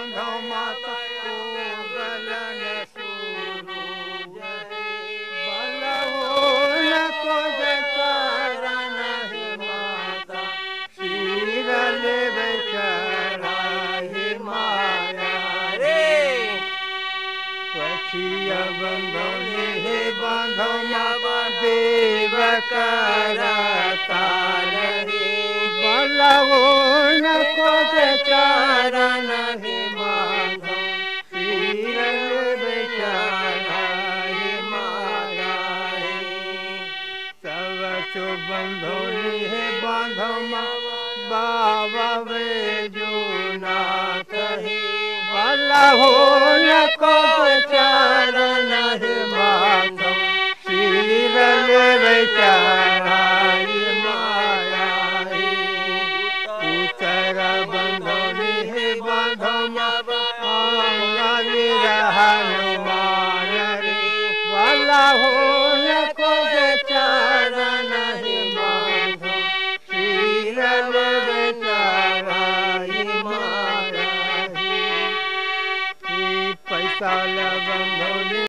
बंधो मत गलन सूरज बलवोन को चरण ही माता शीरल बेचराही माया रे पछिया बंधो हे बंधो देव करताल रे बलवोन को चरण ही माता शीरल बेचराही माया रे सब तो बंधो हे बंधो बाबा वे जुनाथ हे बलवोन को चरण ही माता शीरल बेचराही माया रे उतर बंधो हे बंधो हनुमान रे बलवोन को चरण ही माता शीरल बेचराही माया रे पैसा